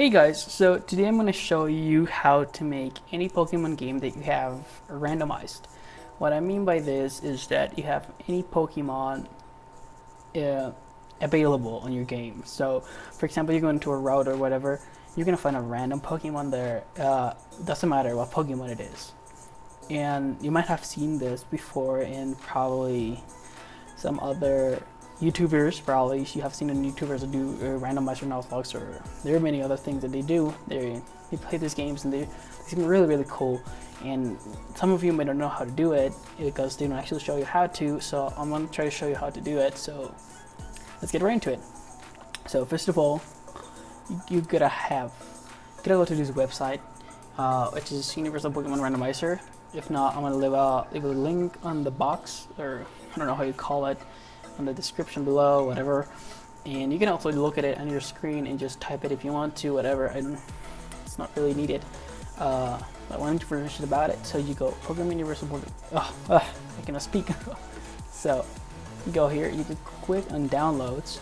Hey guys, so today I'm going to show you how to make any Pokemon game that you have randomized. What I mean by this is that you have any Pokemon available on your game. So for example, you go into a route or whatever, you're going to find a random Pokemon there. Doesn't matter what Pokemon it is. And you might have seen this before in probably some other YouTubers. Probably you have seen YouTubers that do randomizer Nuzlocke, or there are many other things that they do. They play these games and they seem really cool, and some of you may not know how to do it because they don't actually show you how to. So I'm going to try to show you how to do it. So let's get right into it. So first of all, you gotta go to this website, which is Universal Pokemon Randomizer. If not, I'm gonna leave a link on the box, or I don't know how you call it, on the description below, whatever. And you can also look at it on your screen and just type it if you want to, whatever. And it's not really needed. But one information about it. So you go Pokemon Universal Pokemon. I cannot speak. So you go here. You can click on downloads.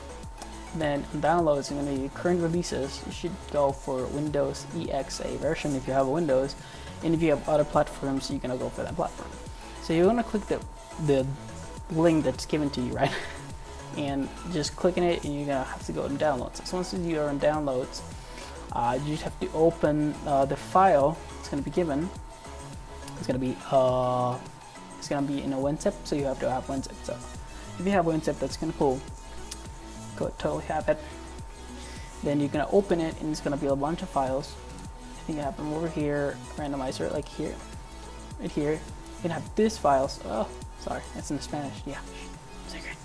Then on downloads, you're gonna need current releases. You should go for Windows EXA version if you have Windows. And if you have other platforms, you're gonna go for that platform. So you're gonna click the link that's given to you, right? And just clicking it, and you're gonna have to go to downloads. So once you are in downloads, you just have to open the file. It's gonna be given. It's gonna be in a WinZip, so you have to have WinZip. So if you have WinZip, that's gonna cool. Go totally have it. Then you're gonna open it, and it's gonna be a bunch of files. I think I have them over here. Randomizer, like here, right here. You can have these files. Oh, sorry, that's in Spanish. Yeah, secret.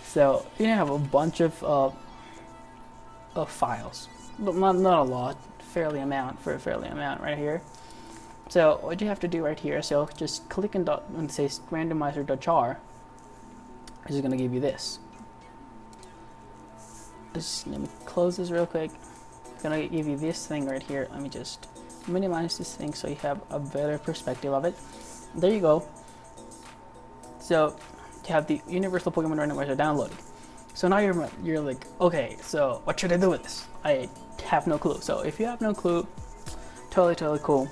So you have a bunch of files. Not a lot, fairly amount right here. So what you have to do right here, so just click and say randomizer.jar. This is gonna give you this. Just let me close this real quick. It's gonna give you this thing right here. Let me just minimize this thing so you have a better perspective of it. There you go. So you have the Universal Pokemon Randomizer downloaded. So now you're like, okay, so what should I do with this? I have no clue. So if you have no clue, totally cool.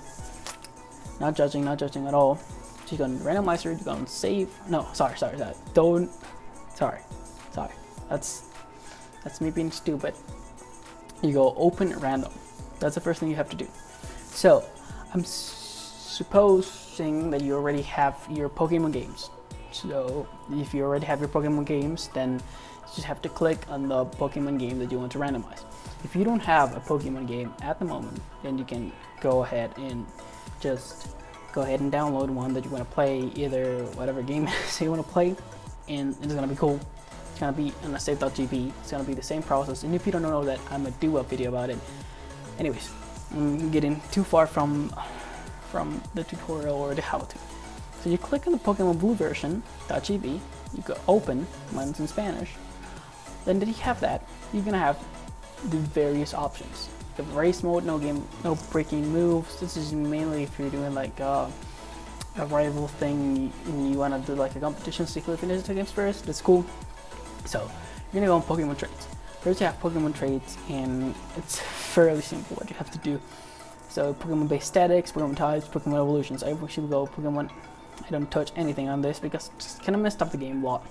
Not judging at all. So you go on Randomizer, you go on save. No, sorry. That's me being stupid. You go open random. That's the first thing you have to do. So I'm supposing that you already have your Pokemon games. So if you already have your Pokemon games, then you just have to click on the Pokemon game that you want to randomize. If you don't have a Pokemon game at the moment, then you can go ahead and download one that you want to play, either whatever game you want to play, and it's gonna be cool. It's gonna be on a save.gb. It's gonna be the same process. And if you don't know that, I'm gonna do a video about it. Anyways, I'm getting too far from the tutorial or the how-to. So you click on the Pokemon Blue version .gb. You go open. Mine's in Spanish. Then you have that. You're gonna have the various options. The race mode, no breaking moves. This is mainly if you're doing like a rival thing and you wanna do like a competition, so you click finish the games first. That's cool. So you're gonna go on Pokemon traits. First you have Pokemon traits, and it's fairly simple what you have to do. So Pokemon base statics, Pokemon types, Pokemon evolutions. I should go Pokemon. I don't touch anything on this because it's kind of messed up the game a lot.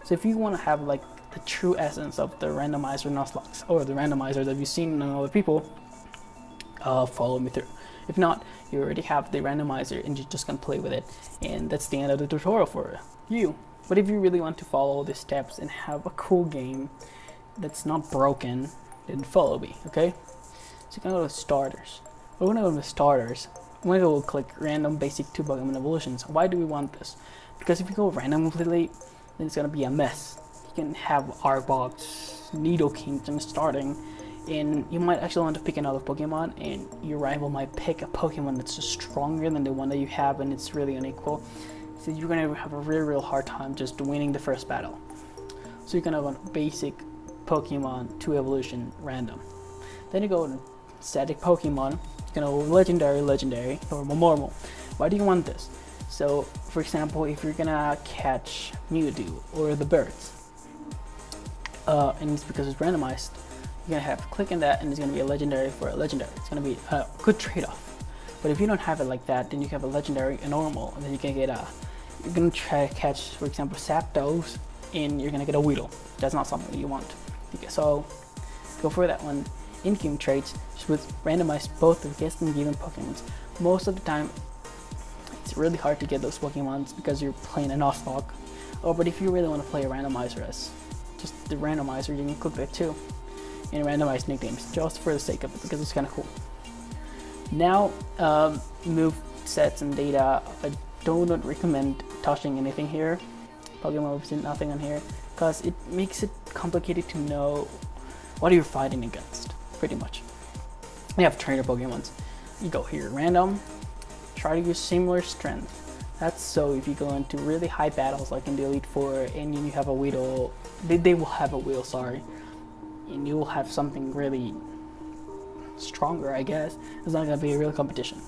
So if you want to have like the true essence of the randomizer Nuzlocke, or the randomizer that you've seen in other people, follow me through. If not, you already have the randomizer and you're just gonna play with it, and that's the end of the tutorial for you. But if you really want to follow the steps and have a cool game that's not broken, then follow me, okay? So you're gonna go to starters. We're gonna go to starters. I'm gonna go click random basic 2 Pokemon evolutions. Why do we want this? Because if you go random completely, then it's gonna be a mess. You can have Arbogs, Nidoking and starting, and you might actually want to pick another Pokemon, and your rival might pick a Pokemon that's just stronger than the one that you have, and it's really unequal. So you're gonna have a real hard time just winning the first battle. So you're gonna want basic Pokemon 2 evolution random. Then you go to static Pokemon. You're gonna go legendary, or normal. Why do you want this? So for example, if you're gonna catch Mewtwo or the birds, and it's because it's randomized, you're gonna have to click on that, and it's gonna be a legendary for a legendary. It's gonna be a good trade-off. But if you don't have it like that, then you have a legendary, a normal, and then you can get a. You're gonna try to catch, for example, Zapdos, and you're gonna get a Weedle. That's not something you want. Okay, so go for that one. In-game traits, just with randomize both the guest and given Pokemons. Most of the time, it's really hard to get those Pokemons because you're playing a Nuzlocke. Oh, but if you really want to play a randomizer as just the randomizer, you can click that too. And randomize nicknames just for the sake of it because it's kind of cool. Now, move sets and data. I do not recommend touching anything here. Pokemon moves, nothing on here, because it makes it complicated to know what you're fighting against, pretty much. You have trainer Pokemons. You go here, random, try to use similar strength. That's so if you go into really high battles like in the Elite Four and you have a Weedle, they will have a Weedle, sorry, and you will have something really stronger, I guess. It's not gonna be a real competition.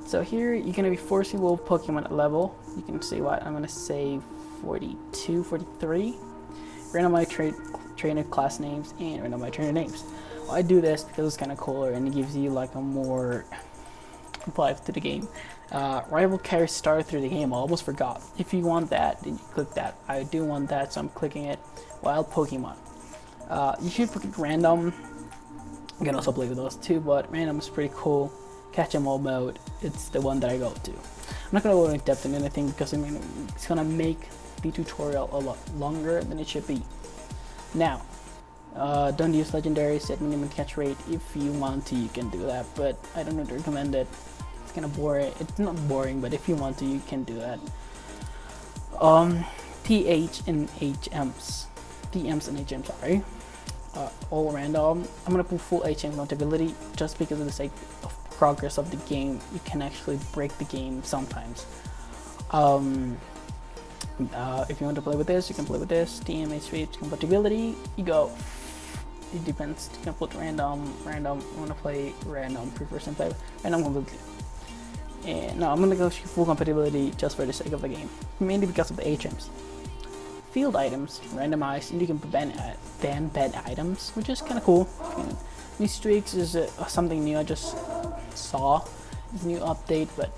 So here you're gonna be forcing wolf Pokemon at level. You can see what I'm gonna say 42, 43. Randomize trainer class names and randomize trainer names. Well, I do this because it's kind of cooler and it gives you like a more life to the game. Rival carries started through the game. I almost forgot. If you want that, then you click that. I do want that, so I'm clicking it. Wild Pokemon. You should pick random. You can also play with those too, but random is pretty cool. Catch 'em all mode, it's the one that I go to. I'm not gonna go in depth in anything because I mean it's gonna make the tutorial a lot longer than it should be. Now, don't use legendary, set minimum catch rate. If you want to, you can do that, but I don't recommend it. It's kind of boring. It's not boring, but if you want to, you can do that. TH and HMs. TMs and HMs, sorry. All random. I'm gonna put full HM notability just because of the sake of progress of the game. You can actually break the game sometimes. If you want to play with this, you can play with this. TM compatibility, you go. It depends. You can put random. I want to play random. Prefer some type random completely. And no, I'm gonna go full compatibility just for the sake of the game, mainly because of the HMs. Field items, randomized, and you can ban bad items, which is kind of cool. And new streaks is something new I just saw. It's a new update, but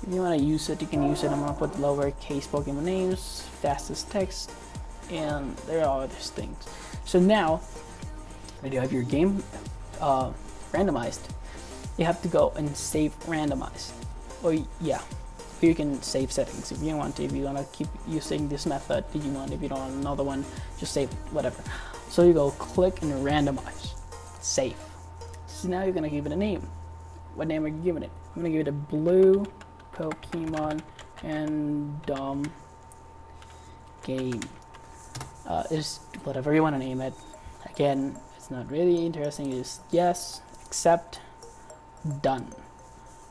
if you want to use it, you can use it. I'm gonna put lowercase Pokemon names, fastest text, and there are other things. So now, when you have your game randomized, you have to go and save randomized. Or yeah, you can save settings if you want to. If you want to keep using this method, if you want. If you don't want another one, just save it, whatever. So you go click and randomize, save. So now you're gonna give it a name. What name are you giving it? I'm gonna give it a blue Pokemon Random Game. Is whatever you want to name it. Again, it's not really interesting. Just yes, accept, done.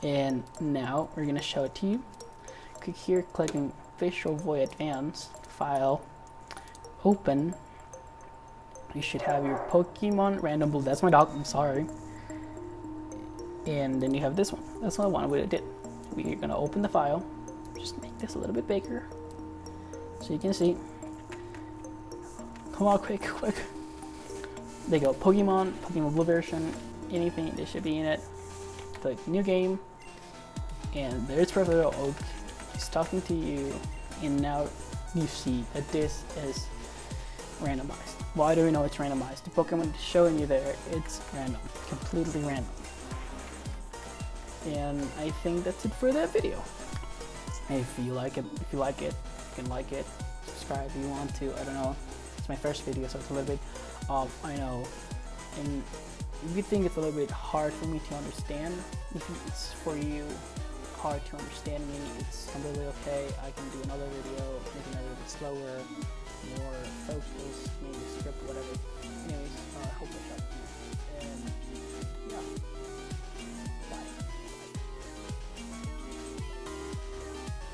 And now we're gonna show it to you. Click here, clicking Visual Boy Advance, File, Open. You should have your Pokemon Random Blue. That's my dog. I'm sorry. And then you have this one. That's what I wanted. What it did. We're gonna open the file. Just make this a little bit bigger so you can see. Come on, quick. There you go. Pokemon Blue version. Anything that should be in it. Click New Game. And there's Professor Oak. He's talking to you, and now you see that this is randomized. Why do we know it's randomized? The Pokemon is showing you there, it's random, completely random. And I think that's it for that video. If you like it, you can like it, subscribe if you want to. I don't know. It's my first video, so it's a little bit I know. And if you think it's a little bit hard for me to understand, if it's for you hard to understand me, it's completely okay. I can do another video, maybe a little bit slower, more focused, maybe script, whatever.